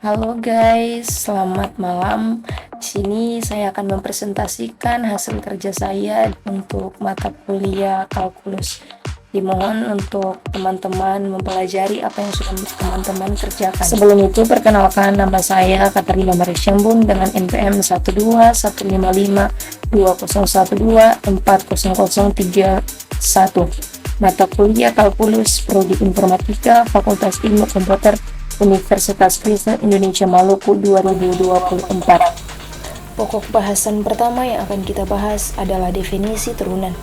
Halo guys, selamat malam. Di sini saya akan mempresentasikan hasil kerja saya untuk mata kuliah kalkulus. Dimohon untuk teman-teman mempelajari apa yang sudah teman-teman kerjakan. Sebelum itu, perkenalkan, nama saya Katarina Marisyambun dengan NPM 12150124031. Mata kuliah kalkulus Prodi Informatika Fakultas Ilmu Komputer Universitas Kristen Indonesia Maluku 2024. Pokok bahasan pertama yang akan kita bahas adalah definisi turunan.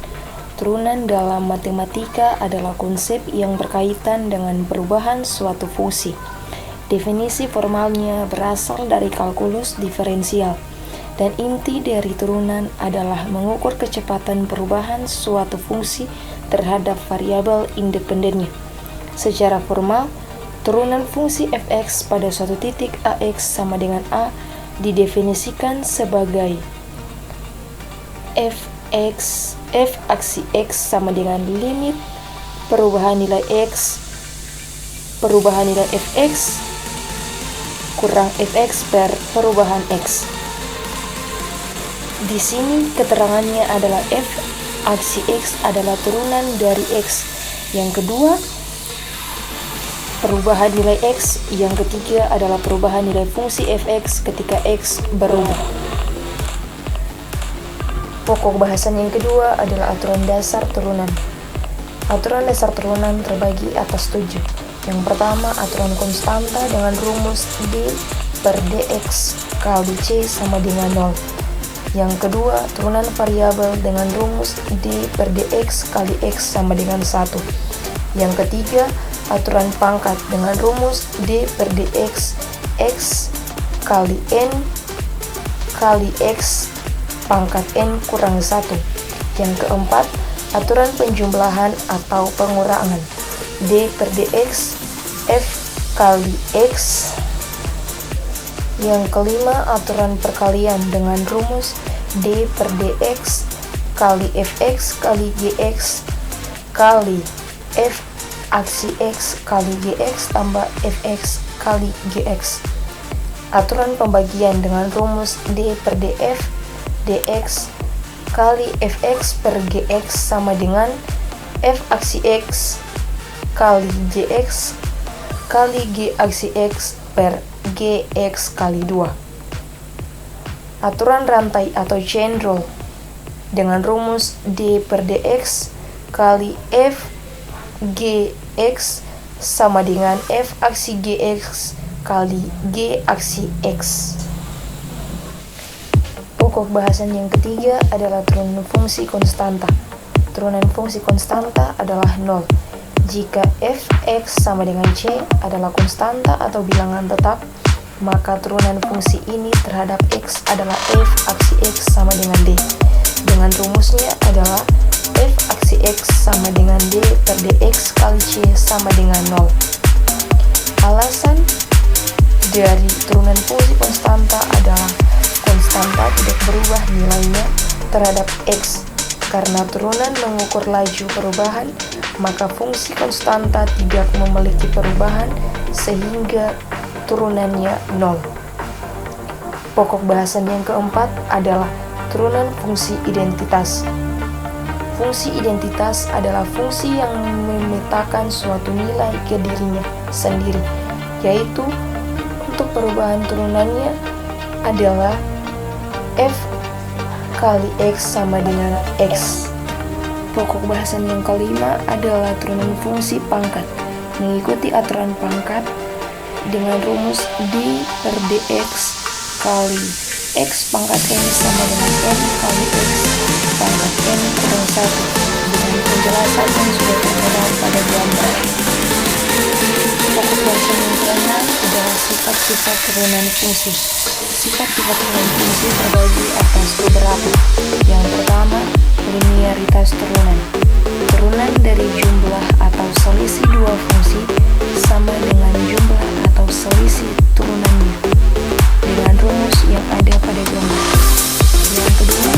Turunan dalam matematika adalah konsep yang berkaitan dengan perubahan suatu fungsi. Definisi formalnya berasal dari kalkulus diferensial, dan inti dari turunan adalah mengukur kecepatan perubahan suatu fungsi terhadap variabel independennya. Secara formal, turunan fungsi fx pada suatu titik ax sama dengan a didefinisikan sebagai f aksi x sama dengan limit perubahan nilai fx kurang fx per perubahan x. Di sini keterangannya adalah f aksi x adalah turunan dari x. Yang kedua, perubahan nilai x. Yang ketiga adalah perubahan nilai fungsi fx ketika x berubah. Pokok bahasan yang kedua adalah aturan dasar turunan. Aturan dasar turunan terbagi atas 7. Yang pertama, aturan konstanta dengan rumus d per dx kali c sama dengan 0. Yang kedua, turunan variabel dengan rumus d per dx kali x sama dengan 1. Yang ketiga, aturan pangkat dengan rumus d per dx x kali n kali x pangkat n kurang 1. Yang keempat, aturan penjumlahan atau pengurangan d per dx f kali x. Yang kelima, aturan perkalian dengan rumus d per dx kali fx kali gx kali f aksi x kali gx tambah fx kali gx. Aturan pembagian dengan rumus d per df dx kali fx per gx sama dengan f aksi x kali gx kali g aksi x per gx kali 2. Aturan rantai atau chain rule dengan rumus d per dx kali f gx sama dengan f aksi gx kali g aksi x. Pokok bahasan yang ketiga adalah turunan fungsi konstanta. Turunan fungsi konstanta adalah 0 jika fx sama dengan c adalah konstanta atau bilangan tetap, maka turunan fungsi ini terhadap x adalah f aksi x sama dengan d. Dengan rumusnya adalah f aksi x sama dengan d per dx kali c sama dengan 0. Alasan dari turunan fungsi konstanta adalah konstanta tidak berubah nilainya terhadap x. Karena turunan mengukur laju perubahan, maka fungsi konstanta tidak memiliki perubahan sehingga turunannya 0. Pokok bahasan yang keempat adalah turunan fungsi identitas. Fungsi identitas adalah fungsi yang memetakan suatu nilai ke dirinya sendiri, yaitu untuk perubahan turunannya adalah f kali x sama dengan x. Pokok bahasan yang kelima adalah turunan fungsi pangkat. Mengikuti aturan pangkat dengan rumus d per dx kali x pangkat n sama dengan n kali x pangkat n kurang 1 dengan penjelasan yang sudah tertera pada gambar. Pokok bahasan yang keenam adalah sifat-sifat turunan fungsi. Sifat-sifat turunan fungsi terbagi atas beberapa. Yang pertama, linearitas turunan. Turunan dari jumlah atau selisih dua fungsi sama dengan jumlah atau selisih turunannya dengan rumus yang ada pada gambar. Yang kedua,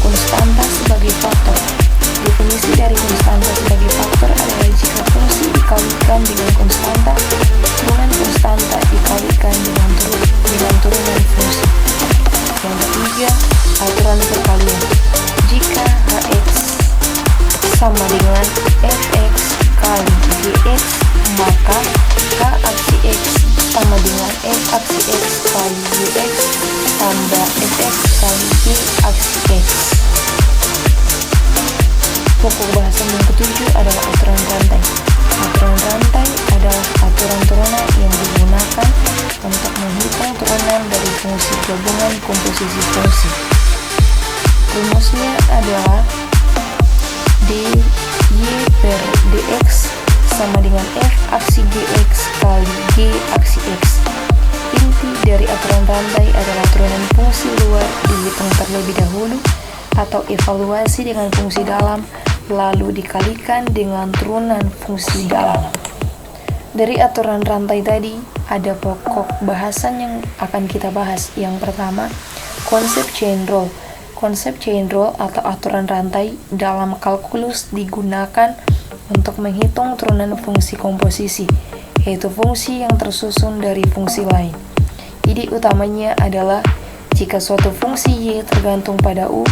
konstanta sebagai faktor. Definisi dari konstanta sebagai faktor adalah jika fungsi dikalikan dengan konstanta, turunan konstanta dikalikan dengan turunan digunakan untuk menghitung turunan dari fungsi gabungan komposisi fungsi. Rumusnya adalah dy per dx sama dengan f aksi gx kali g aksi x. Inti dari aturan rantai adalah turunan fungsi luar dihitung terlebih dahulu atau evaluasi dengan fungsi dalam, lalu dikalikan dengan turunan fungsi dalam. Dari aturan rantai tadi, ada pokok bahasan yang akan kita bahas. Yang pertama, konsep chain rule. Konsep chain rule atau aturan rantai dalam kalkulus digunakan untuk menghitung turunan fungsi komposisi, yaitu fungsi yang tersusun dari fungsi lain. Ide utamanya adalah jika suatu fungsi y tergantung pada u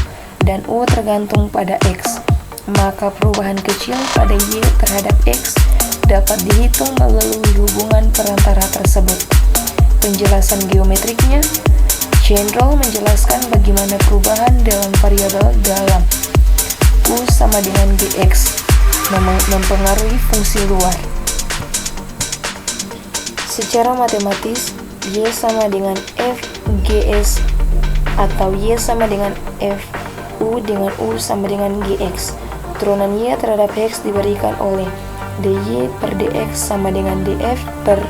dan u tergantung pada x, maka perubahan kecil pada y terhadap x dapat dihitung melalui hubungan perantara tersebut. Penjelasan geometriknya, chain rule menjelaskan bagaimana perubahan dalam variabel dalam u sama dengan gx mempengaruhi fungsi luar. Secara matematis, y sama dengan f gs atau y sama dengan f u dengan u sama dengan gx. Turunan y terhadap x diberikan oleh dy per dx sama dengan df per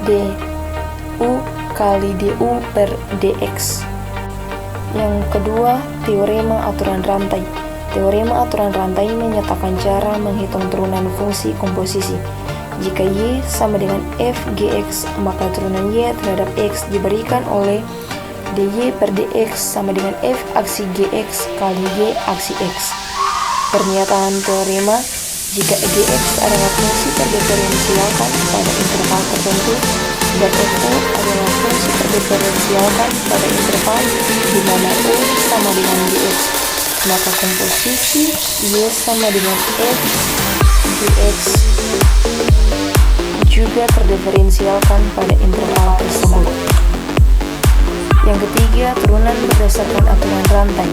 du kali du per dx. Yang kedua, teorema aturan rantai. Teorema aturan rantai menyatakan cara menghitung turunan fungsi komposisi. Jika y sama dengan f gx, maka turunan y terhadap x diberikan oleh dy per dx sama dengan f aksi gx kali g aksi x. Pernyataan teorema, jika gx adalah fungsi terdiferensialkan pada interval tertentu dan fu adalah fungsi terdiferensialkan pada interval di mana u sama dengan gx, maka komposisi y sama dengan f gx juga terdiferensialkan pada interval tersebut. Yang ketiga, turunan berdasarkan aturan rantai.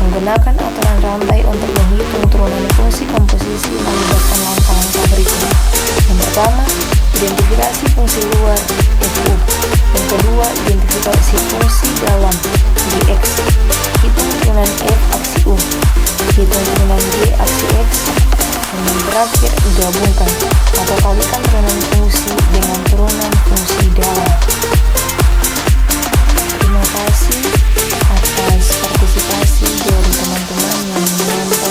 Menggunakan aturan rantai untuk menghitung turunan fungsi komposisi melibatkan langkah-langkah berikut. Yang pertama, identifikasi fungsi luar fu. Yang kedua, identifikasi fungsi dalam gx. Hitung turunan f aksi u. Hitung turunan g aksi x. Dan yang terakhir, gabungkan atau kalikan turunan fungsi dengan turunan fungsi dalam. Terima kasih atas partisipasi dari teman-teman yang menonton.